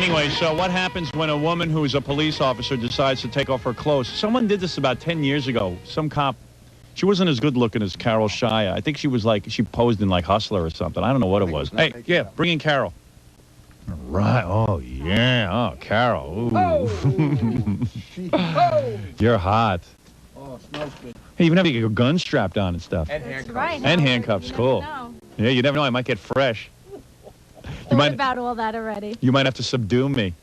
Anyway, so what happens when a woman who is a police officer decides to take off her clothes? Someone did this about 10 years ago. Some cop, she wasn't as good looking as Carol Shaya. I think she was like, she posed in like Hustler or something. I don't know what it was. Hey, yeah, bring in Carol. All right. Oh, yeah. Oh, Carol. Ooh. Oh. You're hot. Oh, smells good. Hey, even have your gun strapped on and stuff. And handcuffs. Right. And handcuffs. Cool. Yeah, you never know. I might get fresh. Thought about all that already. You might have to subdue me.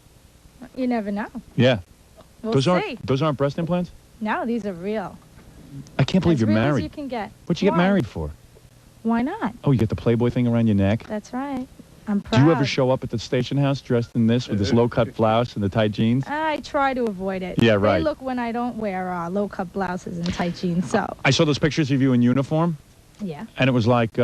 You never know. Yeah. We'll see. Those aren't breast implants? No, these are real. I can't believe As you're real married. As you can get. What'd you get married for? Why not? Oh, you get the Playboy thing around your neck? That's right. I'm proud. Do you ever show up at the station house dressed in this with this low-cut blouse and the tight jeans? I try to avoid it. Yeah, right. They look when I don't wear low-cut blouses and tight jeans, so. I saw those pictures of you in uniform. Yeah. And it was like,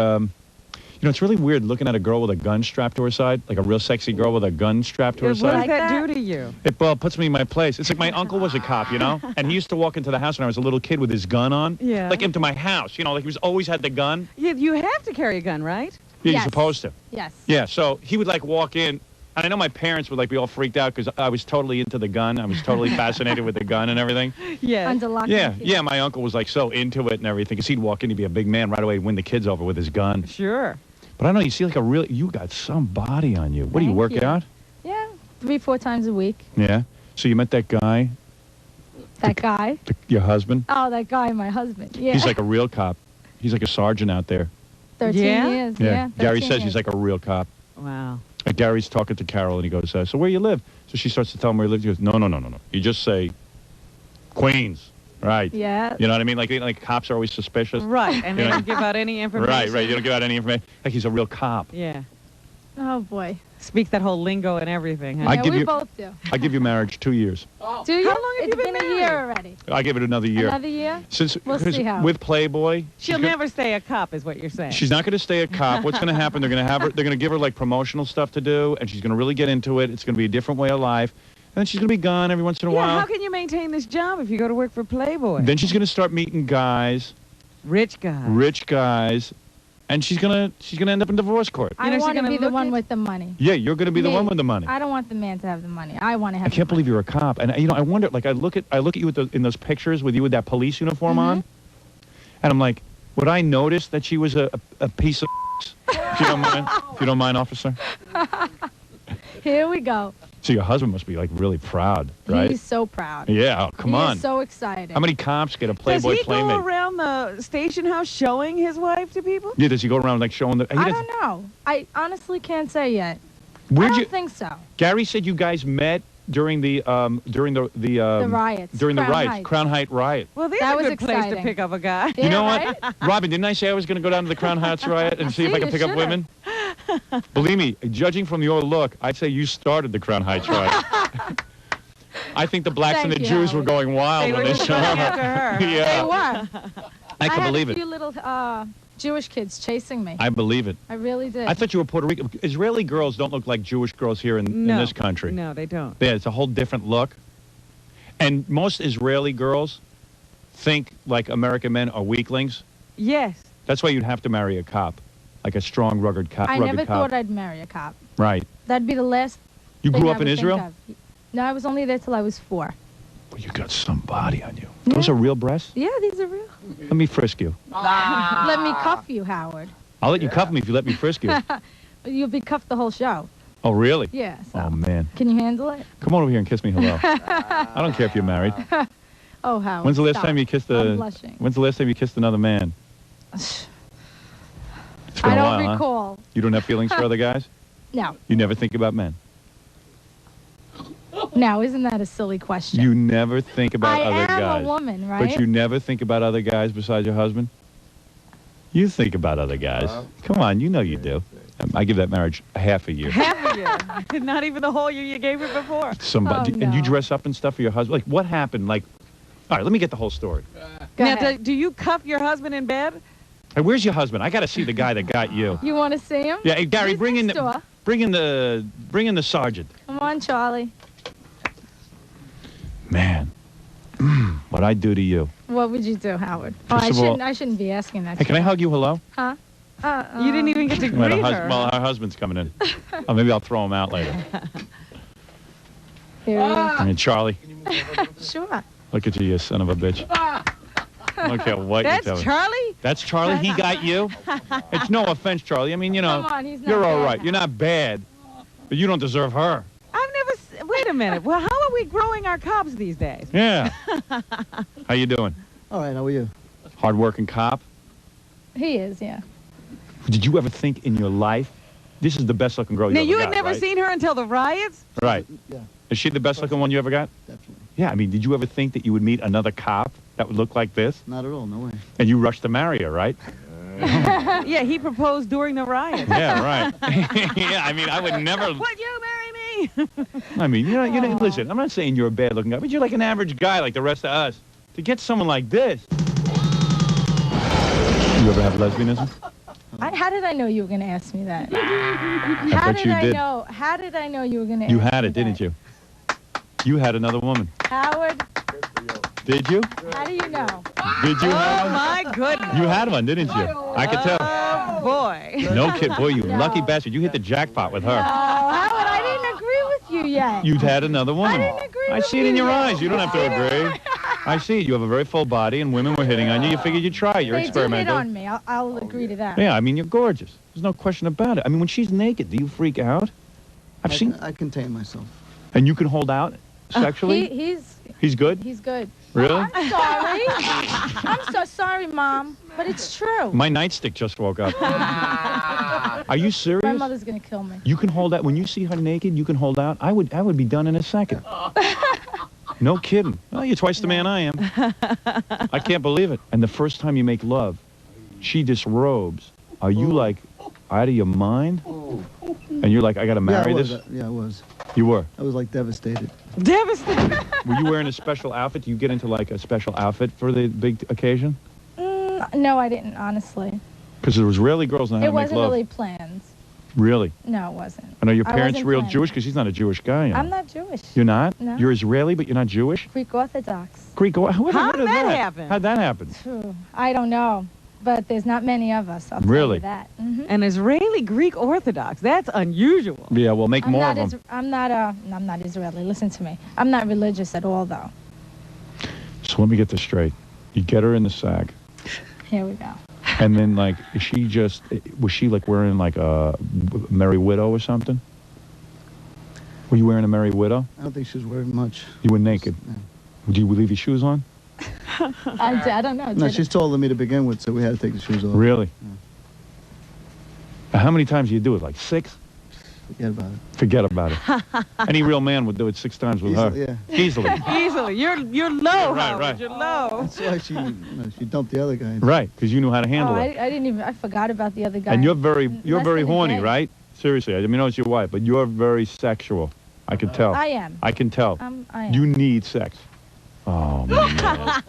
you know, it's really weird looking at a girl with a gun strapped to her side, like a real sexy girl with a gun strapped to her What side. does that do to you? It puts me in my place. It's like my uncle was a cop, you know? And he used to walk into the house when I was a little kid with his gun on. Yeah. Like into my house, you know, like he was always had the gun. You have to carry a gun, right? Yeah, Yes. you're supposed to. Yes. Yeah, so he would like walk in, and I know my parents would like be all freaked out because I was totally into the gun. I was totally fascinated with the gun and everything. Yeah. Under lock Yeah, and key. yeah, my uncle was like so into it and everything because he'd walk in, he'd be a big man right away, win the kids over with his gun. Sure. But I know, you see like a real, you got some body on you. What do you Thank work you. out? Yeah, 3-4 times a week. Yeah. So you met that guy, That guy. your husband? Oh, that guy, my husband. Yeah. He's like a real cop. He's like a sergeant out there. 13 Yeah? years. Yeah. Gary 13 says years. he's like a real cop. Wow. Gary's talking to Carol and he goes, so where you live? So she starts to tell him where he lives. He goes, no. You just say Queens. Right. Yeah. You know what I mean? Like cops are always suspicious. Right, and they You know? don't give out any information. Right. You don't give out any information. Like he's a real cop. Yeah. Oh, boy. Speak that whole lingo and everything. Huh? I Yeah, give we you- both do. I give you marriage 2 years. Do you? How long have It's you been been a married? year already. I give it another year. Another year? Since We'll see how. with Playboy, She'll never stay a cop, is what you're saying. she's not going to stay a cop. What's going to happen? They're going to have her. They're going to give her like promotional stuff to do, and she's going to really get into it. It's going to be a different way of life, and then she's going to be gone every once in a Yeah, while. how can you maintain this job if you go to work for Playboy? Then she's going to start meeting guys, Rich guy. rich guys, and she's going to end up in divorce court. You I know, she's want to gonna be the look one at- with the money. Yeah, you're going to be the Me. one with the money. I don't want the man to have the money. I want to have I can't the believe you're a cop, and you know I wonder. Like I look at you in those pictures with you with that police uniform on, and I'm like, would I notice that she was a piece of? If you don't mind, officer. money. Here we go. So your husband must be like really proud, right? He's so proud. Yeah, oh, come He on. is so excited. How many cops get a Does Playboy he playmate? go around the station house showing his wife to people? Yeah, does he go around like showing the? I don't know. I honestly can't say yet. Where'd I you? don't think so. Gary said you guys met during the The riots. during the Crown riots, Heights. Crown Heights riot. Well, there's That a was good place to exciting. pick up a guy. You know Yeah, what, Robin? Didn't I say I was going to go down to the Crown Heights riot and see if I See, could you pick up should've. women? Believe me, judging from your look, I'd say you started the Crown Heights riot. I think the blacks and the Thank you, Jews were Howard. going wild They when were they just saw going her. after her. They Yeah, were. I can had believe a it. few little Jewish kids chasing me. I believe it. I really did. I thought you were Puerto Rican. Israeli girls don't look like Jewish girls here in No. this country. No, they don't. Yeah, it's a whole different look. And most Israeli girls think like American men are weaklings. Yes. That's why you'd have to marry a cop, like a strong, rugged cop. I never thought I'd marry a cop. Right. That'd be the last You thing grew I up in would think Israel? of. No, I was only there till I was 4. Well, you got some body on you. Yeah. Those are real breasts? Yeah, these are real. Let me frisk you. Let me cuff you, Howard. I'll let you cuff me if you let me frisk you. You'll be cuffed the whole show. Oh, really? Yeah. So. Oh, man. Can you handle it? Come on over here and kiss me hello. I don't care if you're married. Oh, Howard. When's the last stop. time you kissed I'm blushing. When's the last time you kissed another man? It's been I a don't while, huh? recall. You don't have feelings for other guys? No. You never think about men? Now, isn't that a silly question? You never think about other I am guys. a woman, right? But you never think about other guys besides your husband? You think about other guys. Come on, you know you do. I give that marriage half a year. Half a year. Not even the whole year you gave her before. Somebody, Oh, and you no. dress up and stuff for your husband. Like, what happened? Like, all right, let me get the whole story. Go Now, ahead. do you cuff your husband in bed? Hey, where's your husband? I got to see the guy that got you. You want to see him? Yeah, hey, Gary, He's bring in next door. the sergeant. Come on, Charlie. Man, what I do to you. What would you do, Howard? Oh, First of all- I shouldn't be asking that. Hey, can I hug you hello? Huh? You didn't even get to Well, greet her. well, our husband's coming in. Oh, maybe I'll throw him out later. Here I mean, Charlie. he is. Sure. Look at you, you son of a bitch. I don't care what you tell That's me. Charlie? That's Charlie? He got you? It's no offense, Charlie. I mean, you know, Come on, he's not you're all bad. right. You're not bad. But you don't deserve her. I've never... Wait a minute. Well, how are we growing our cops these days? Yeah. How you doing? All right, how are you? Hard-working cop? He is, yeah. Did you ever think in your life, this is the best-looking girl you Now, ever you got, had never right? seen her until the riots? Right. Yeah, Is she the best-looking one you ever got? definitely. Yeah, I mean, did you ever think that you would meet another cop that would look like this? Not at all, no way. And you rushed to marry her, right? Yeah, he proposed during the riots. Yeah, right. Yeah, I mean, I would never... Would you marry me? I mean, listen, I'm not saying you're a bad-looking guy, but you're like an average guy like the rest of us. To get someone like this... You ever have lesbianism? How did I know you were going to ask me that? I bet you did. How did I know you were going to ask You me had it, didn't that? you? You had another woman. Howard, Did you? how do you know? Did you Oh, have one? my goodness. You had one, didn't you? I could tell. Oh, boy. No kid. Boy, you No. lucky bastard. You hit the jackpot with Oh, her. Howard, I didn't agree with you yet. You'd had another woman. didn't agree I with see it in you your yet. eyes. You don't have to agree. I see it. You have a very full body, and women were hitting on you. You figured you'd try it. You're They do hit experimental. on me. I'll agree to that. Yeah, I mean, you're gorgeous. There's no question about it. I mean, when she's naked, do you freak out? I've seen... I contain myself. And you can hold out sexually? He's good? He's good. Really? I'm sorry. I'm so sorry, Mom, but it's true. My nightstick just woke up. Are you serious? My mother's gonna kill me. You can hold out. When you see her naked, you can hold out. I would be done in a second. No kidding. Well, you're twice the man I am. I can't believe it. And the first time you make love, she disrobes. Are you like out of your mind? And you're like, I gotta marry yeah, I this? was. Yeah, I was. You were. I was like devastated. Devastating. Were you wearing a special outfit? Do you get into like a special outfit for the big occasion? No, I didn't, honestly. Because there was Israeli girls know how It to make wasn't love. really planned. Really? No, it wasn't. And are your I parents wasn't real planning. Jewish? Because he's not a Jewish guy. I'm not Jewish. You're not? No. You're Israeli, but you're not Jewish? Greek Orthodox. Greek. How How did did that happen? How'd that happen? Phew, I don't know, but there's not many of us. I'll tell Really? you that. Mm-hmm. An Israeli Greek Orthodox. That's unusual. Yeah, well, make more of them. I'm not Israeli. Listen to me. I'm not religious at all, though. So let me get this straight. You get her in the sack, Here we go. and then like, was she like wearing like a Merry Widow or something? Were you wearing a Merry Widow? I don't think she was wearing much. You were naked. Yeah. Would you leave your shoes on? I don't know. No, did she's taller than me to begin with, so we had to take the shoes off. Really? How many times do you do it? Like 6? Forget about it. Forget about it. Any real man would do it 6 times with Easily, her. yeah. Easily. Easily. You're low, Right, Howard. right. You're low. That's why she dumped the other guy. Right, because you knew how to Oh, handle I it. didn't even. I forgot about the other guy. And you're very Less than a horny, day. right? Seriously, I mean, I know it's your wife, but you're very sexual. I can tell. I am. I can tell. I am. You need sex. Oh, man.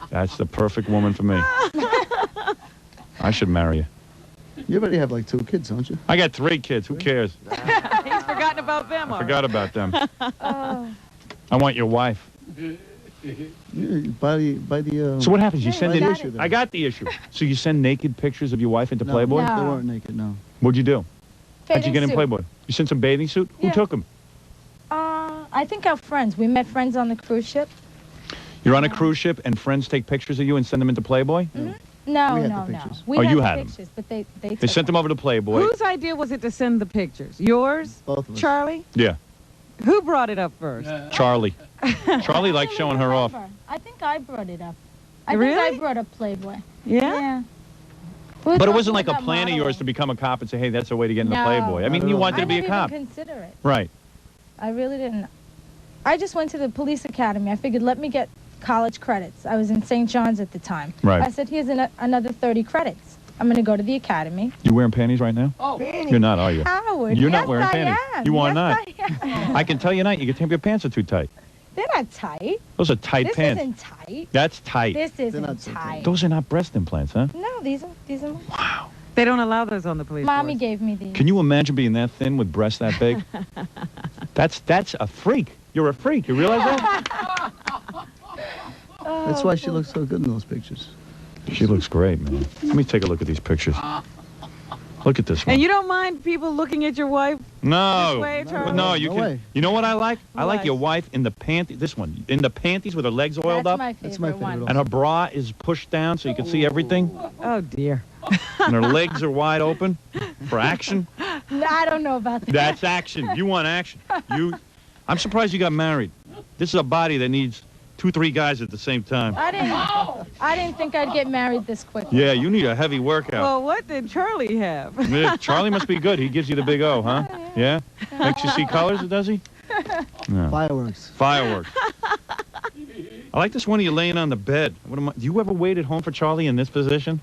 That's the perfect woman for me. I should marry you. You already have like 2 kids, don't you? I got 3 kids. Who cares? He's forgotten about them. I already. forgot about them. Oh. I want your wife. Yeah, by the. So what happens? You Yeah, send we in... got it. I got the issue. So you send naked pictures of your wife into No, Playboy? No. They weren't naked, no. What'd you do? How'd you Bathing get in suit. Playboy? You sent some bathing suit? Who Yeah. took them? I think our friends. We met friends on the cruise ship. You're on a cruise ship and friends take pictures of you and send them into Playboy? No, We had the no. pictures. We Oh, had you the had 'em. pictures, but they They sent them over to Playboy. Whose idea was it to send the pictures? Yours? Both of us. Charlie? Yeah, Who brought it up first? Charlie. Charlie likes showing her off. I think I brought it up. I Really? think I brought up Playboy. Yeah? We were But it wasn't like talking a about plan of yours modeling. to become a cop and say, hey, that's a way to get into No. Playboy. I mean, Not you at all. wanted I to be a didn't cop. even consider it. Right. I really didn't. I just went to the police academy. I figured, let me get college credits. I was in St. John's at the time. Right. I said, here's another 30 credits. I'm going to go to the academy. You wearing panties right now? Oh, you're not, are you? Howard, You're yes, not wearing I panties. am. You are Yes, not. I am. I can tell you're not. You can tell your pants are too tight. They're not tight. Those are tight This pants. isn't tight. That's tight. This isn't not so tight. tight. Those are not breast implants, huh? No, these are. Wow. They don't allow those on the police Mommy force. gave me these. Can you imagine being that thin with breasts that big? That's a freak. You're a freak. You realize that? That's why she looks so good in those pictures. She looks great, man. Let me take a look at these pictures. Look at this one. And you don't mind people looking at your wife No. this way, Charlie? No, you No can. way. You know what I like? I like What? your wife in the panty. This one in the panties with her legs oiled That's up, my favorite That's my favorite one. one. and her bra is pushed down so you can see everything, Oh, dear. and her legs are wide open for action. No, I don't know about that. That's action. You want action. I'm surprised you got married. This is a body that needs 2-3 guys at the same time. I didn't think I'd get married this quickly. Yeah, you need a heavy workout. Well, what did Charlie have? Yeah, Charlie must be good. He gives you the big O, huh? Yeah? Makes you see colors, does he? No. Fireworks. Fireworks. I like this one of you laying on the bed. Do you ever wait at home for Charlie in this position?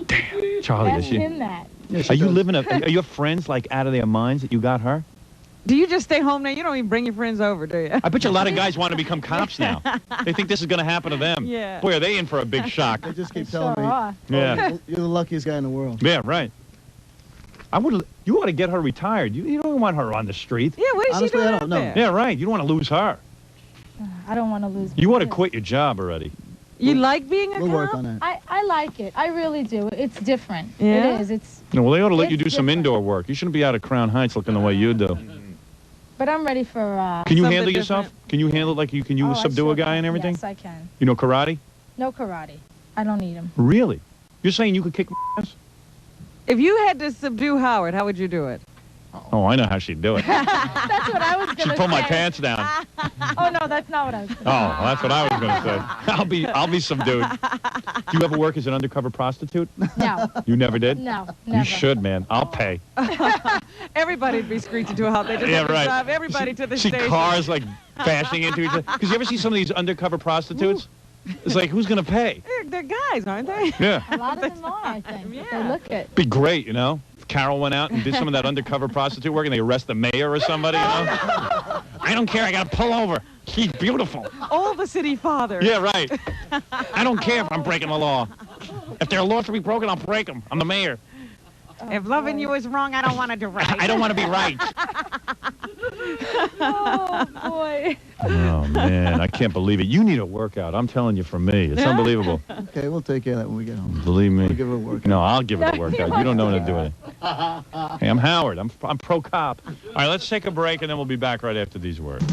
Damn, Charlie, Ask is she? him that. Yeah, she Are you does. living are your friends like out of their minds that you got her? Do you just stay home now? You don't even bring your friends over, do you? I bet you a lot of guys want to become cops now. They think this is going to happen to them. Yeah. Boy, are they in for a big shock. They just keep Sure telling me, are. Yeah. you're the luckiest guy in the world. Yeah, right. You ought to get her retired. You don't want her on the street. Yeah, what is Honestly, she doing I out don't know. there? Yeah, right. You don't want to lose her. I don't want to lose. You ought to my quit your job already. You like being a We'll work cop? on that. I like it. I really do. It's different. Yeah? It is. It's. No, well, they ought to let you It's do some different. indoor work. You shouldn't be out of Crown Heights looking the way you do. But I'm ready for. Can you Something handle yourself? different. Can you handle like you? Can you I subdue sure a guy can. and everything? Yes, I can. You know karate? No karate. I don't need him. Really? You're saying you could kick my ass? If you had to subdue Howard, how would you do it? Oh, I know how she'd do it. That's what I was gonna She'd pull my say. pants down. Oh no, that's not what I was. Oh, well, that's what I was going to say. I'll be subdued. Do you ever work as an undercover prostitute? No, You never did? no, never. You should, man. I'll pay. Everybody'd be screeching to a halt. They just Yeah, have to right. drive everybody to the See station. cars like bashing into each other. Because you ever see some of these undercover prostitutes? It's like, who's going to pay? They're guys, aren't they? Yeah. A lot of them are, I think. Yeah. They look it. Be great, you know? If Carol went out and did some of that undercover prostitute work and they arrest the mayor or somebody, you know? I don't care. I got to pull over. She's beautiful. All the city fathers. Yeah, right. I don't care if I'm breaking the law. If there are laws to be broken, I'll break them. I'm the mayor. If loving you is wrong, I don't want to do right. I don't want to be right. Oh boy. Oh, man. I can't believe it. You need a workout. I'm telling you from me. It's unbelievable. Okay, we'll take care of that when we get home. Believe me. We'll give her a workout. No, I'll give it a workout. You don't know how to do it. Hey, I'm Howard. I'm pro-cop. All right, let's take a break, and then we'll be back right after these words.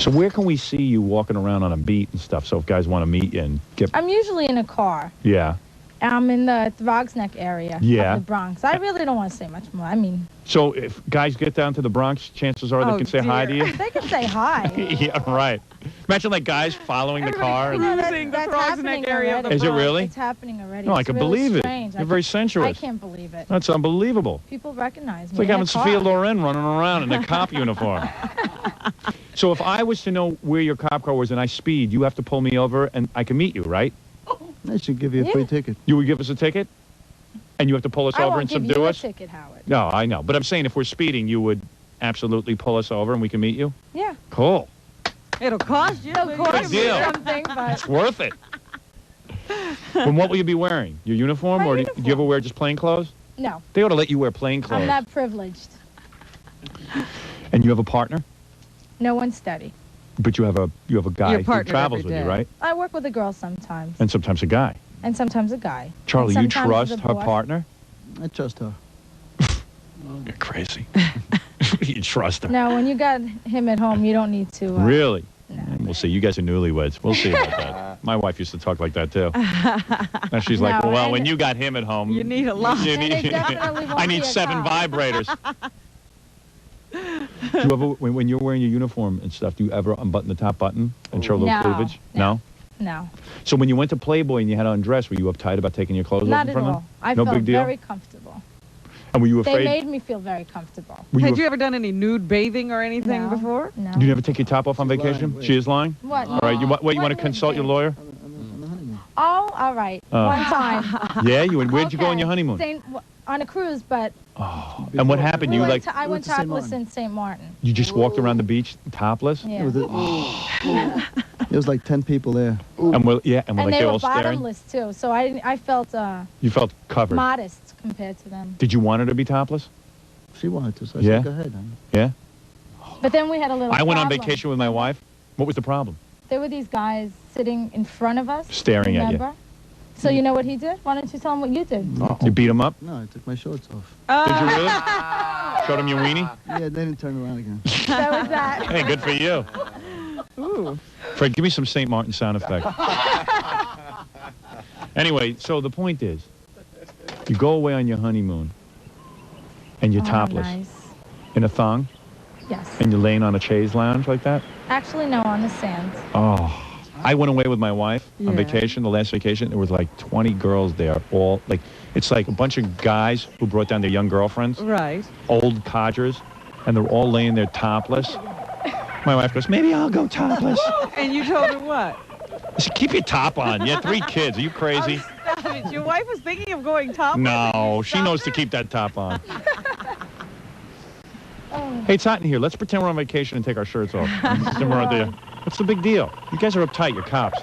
So where can we see you walking around on a beat and stuff? So if guys want to meet you and get... I'm usually in a car. Yeah. I'm in the Throgs Neck area Yeah. of the Bronx. I really don't want to say much more. I mean, So if guys get down to the Bronx, chances are they Oh, can say hi to dear. you? they can say hi. Yeah, right. Imagine like guys following the car. And, No, Cruising the that's Throgs Neck happening area of the already. Is it really? It's happening already. No, I It's can really believe strange. it. You're very sensuous. I can't believe it. That's unbelievable. People recognize me. It's like in a having car. Sophia Loren running around in a cop uniform. So if I was to know where your cop car was and I speed, you have to pull me over and I can meet you, right? They should give you a Yeah. free ticket. You would give us a ticket? And you have to pull us I over won't and give subdue you us? a ticket, Howard. No, I know. But I'm saying if we're speeding, you would absolutely pull us over and we can meet you? Yeah. Cool. It'll cost you. Of course, Good deal. something, but It's worth it. And what will you be wearing? Your uniform? My Or do you uniform. ever wear just plain clothes? no, They ought to let you wear plain clothes. I'm not privileged. And you have a partner? No one's steady. But you have a guy Your who partner travels every with you, day. right? I work with a girl sometimes, And sometimes a guy. and sometimes a guy. Charlie, And you sometimes trust the her boss. partner? I trust her. You're crazy. You trust her. No, when you got him at home, you don't need to. Really? No. We'll see. You guys are newlyweds. We'll see about that. My wife used to talk like that, too. Now she's like, No, well, and- when you got him at home... You need a lot. you And need- it definitely won't I be need a 7 cop. vibrators. Do you ever, when you're wearing your uniform and stuff, do you ever unbutton the top button and show a little No, cleavage? no. No, So when you went to Playboy and you had to undress, were you uptight about taking your clothes off not in at front of all. them? I No felt big deal? very comfortable. And were you They afraid? made me feel very comfortable. Were Had you, you ever done any nude bathing or anything No, before? No. you never take your top off on She's vacation? lying. She is lying? What? All right. You want to What consult your nude lawyer? On the honeymoon. Oh, all right. Oh. One time. Yeah. You went. Where'd you go on Okay. your honeymoon? On a cruise, but Oh. And what happened? we You went like to, I we went went to St. topless Martin. in St. Martin. you just walked around the beach topless? Yeah. There was like 10 people there. And were like And they they were all staring? bottomless too, so I felt You felt covered. modest compared to them. Did you want her to be topless? She wanted to, so I Yeah? said, go ahead, honey. Yeah. But then we had a little. I went on problem. vacation with my wife. What was the problem? There were these guys sitting in front of us. Staring at you. remember? So you know what he did? Why don't you tell him what you did? You beat him up? No, I took my shorts off. Did you really? Showed him your weenie? Yeah, they didn't turn around again. That was that. Hey, good for you. Ooh. Fred, give me some St. Martin sound effect. Anyway, so the point is, you go away on your honeymoon, and you're Oh, topless, nice. in a thong, Yes. and you're laying on a chaise lounge like that. Actually, no, on the sand. Oh, I went away with my wife on Yeah. vacation, the last vacation. There was like 20 girls there, all like, it's like a bunch of guys who brought down their young girlfriends, Right. old codgers, and they're all laying there topless. My wife goes, maybe I'll go topless. And you told her what? I said, keep your top on. You have 3 kids. Are you crazy? Stop it. Your wife was thinking of going topless. No, she knows to keep that top on. Hey, it's hot in here. Let's pretend we're on vacation and take our shirts off. Pretend we're out there. What's the big deal? You guys are uptight. You're cops.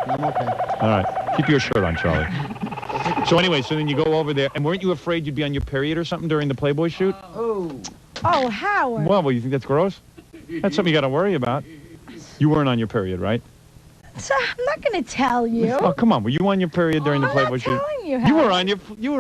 I'm okay. All right. Keep your shirt on, Charlie. So anyway, so then you go over there. And weren't you afraid you'd be on your period or something during the Playboy shoot? Oh, Howard. Well, you think that's gross? That's something you got to worry about. You weren't on your period, right? I'm not going to tell you. Oh, come on. Were you on your period during the I'm Playboy not shoot? telling you, You were Howard.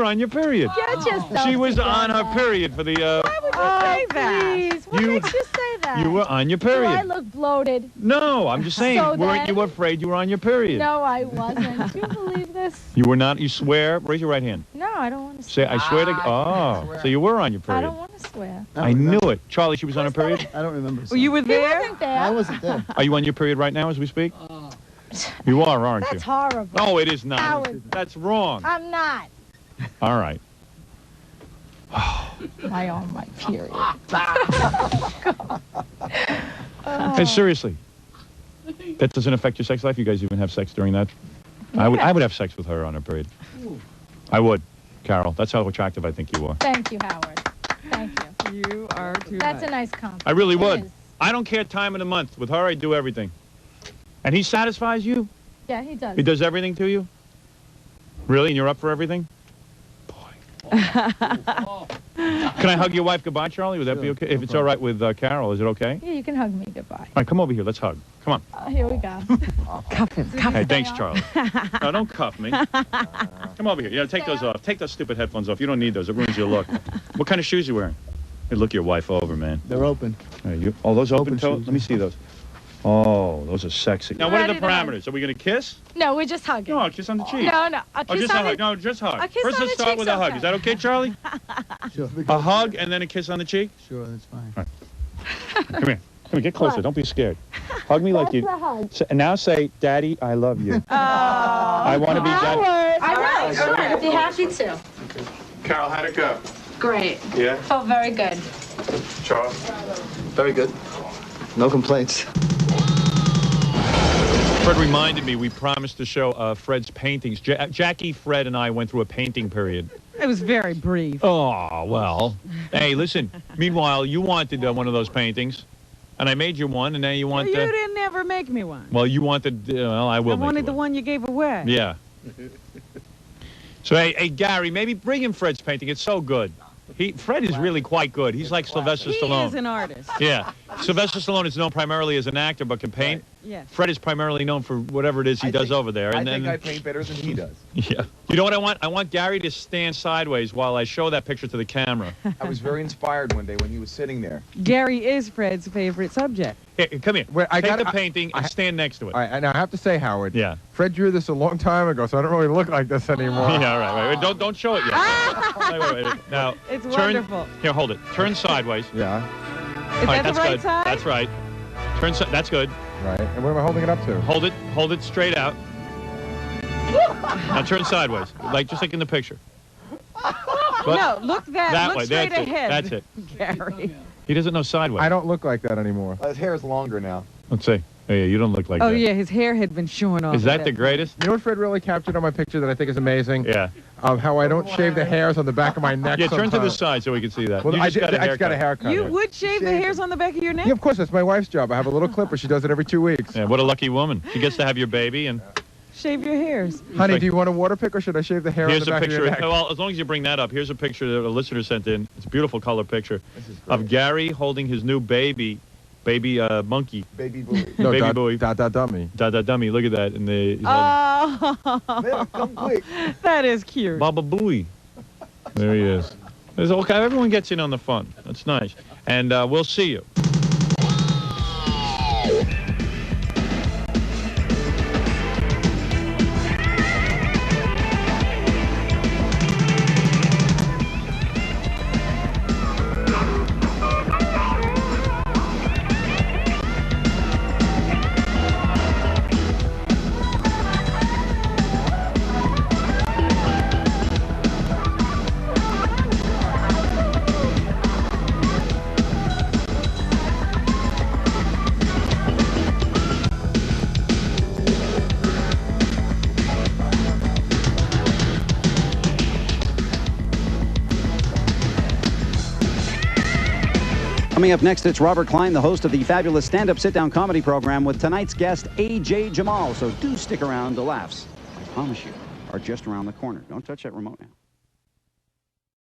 on your period. Get yourself She was on her together. period for the Why would you say that? Please, what You- makes you say that? you were on your Do I period. look bloated? No, I'm just saying, So weren't you then- afraid you were on your period? No, I wasn't. Do you believe this? You were not, you swear? Raise your right hand. No, I don't want to Say, swear. I swear to, oh, so you were on your I period. don't want to swear. I knew it. Charlie, she was on her period? I don't remember. Well, you were He there? wasn't there. I wasn't there. Are you on your period right now as we speak? You are, aren't you? That's horrible. No, it is not. Howard. That's wrong. I'm not. All right. I own my period. Hey, seriously. That doesn't affect your sex life? You guys even have sex during that? I would have sex with her on her period. I would, Carol. That's how attractive I think you are. Thank you, Howard. Thank you. You are too That's much. a nice compliment. I really It would. is. I don't care time of the month. With her, I do everything. And he satisfies you? Yeah, he does. He does everything to you? Really? And you're up for everything? Boy. Can I hug your wife goodbye, Charlie? Would that be Sure, okay? no If it's all right with Carol, is it okay? Yeah, you can hug me goodbye. All right, come over here. Let's hug. Come on. Here we go. Cuff him. Cuff Hey, him. thanks, Charlie. No, don't cuff me. Come over here. Yeah, take those off. Take those stupid headphones off. You don't need those. It ruins your look. What kind of shoes you wearing? Hey, look your wife over, man. They're open. Hey, oh, those open Open toes? shoes. Let me see those. Oh, those are sexy. Now, what are the Ready to hug. parameters? Are we going to kiss? No, we're just hugging. No, a kiss on the cheek. No, a Oh, kiss just a on hug. the... No, just hug. A kiss First, on let's the start with a cheek's hug. okay. Is that okay, Charlie? Sure. A hug and then a kiss on the cheek? Sure, that's fine. Come here. Come here. Get closer. Don't be scared. Hug me like you. That's the hug. And now say, Daddy, I love you. I want to be Daddy. I know, sure. I'd be happy to. Carol, how'd it go? Great. Yeah? Felt very good. Charles? Very good. No complaints. Fred reminded me we promised to show Fred's paintings. Jackie, Fred, and I went through a painting period. It was very brief. Oh, well. Hey, listen. Meanwhile, you wanted one of those paintings, and I made you one, and now you want You didn't ever make me one. Well, you wanted... well, I will I make wanted you the one you gave away. Yeah. So, hey, Gary, maybe bring him Fred's painting. It's so good. Fred is really quite good. He's like Sylvester He Stallone. is an artist. Yeah. Sylvester Stallone is known primarily as an actor, but can paint. Yes. Fred is primarily known for whatever it is he does over there. I think I paint better than he does. Yeah. You know what I want? I want Gary to stand sideways while I show that picture to the camera. I was very inspired one day when he was sitting there. Gary is Fred's favorite subject. Here, come here. Wait, I Take gotta- the painting and stand next to it. All right, and I have to say, Howard. Yeah. Fred drew this a long time ago, so I don't really look like this anymore. Yeah, right. Don't show it yet. Wait. Now, It's turn. wonderful. Here, hold it. Turn sideways. Yeah. Is All that that's the right good. side? That's right. Turn. That's good. Right. And what am I holding it up to? Hold it straight out. Now turn sideways, just like in the picture. But No, look that look way. straight That's ahead. it. That's it. Gary. He doesn't know sideways. I don't look like that anymore. His hair is longer now. Let's see. Oh, yeah, you don't look like Oh that. yeah, his hair had been shorn off. Is that the greatest? You know what Fred really captured on my picture that I think is amazing? Yeah. How I don't shave the hairs on the back of my neck. Yeah, turn to the sometimes. side so we can see that. Well, You I just got a just got a haircut. haircut. You would shave the hairs on the back of your neck? Yeah, of course. That's my wife's job. I have a little clipper. She does it every 2 weeks. Yeah, what a lucky woman. She gets to have your baby, and Shave your hairs. Honey, like- do you want a water pick or should I shave the hair here's on the a back picture. of your neck? Well, as long as you bring that up, here's a picture that a listener sent in. It's a beautiful color picture of Gary holding his new baby Baby monkey. Baby boy. No, Baby boy. dummy. Da dummy. Look at that. And the Oh, Come quick. that is cute. Baba Booey. There he is. There's okay. Everyone gets in on the fun. That's nice. And we'll see you. Coming up next, it's Robert Klein, the host of the fabulous stand-up sit-down comedy program with tonight's guest, A.J. Jamal. So do stick around. The laughs, I promise you, are just around the corner. Don't touch that remote now.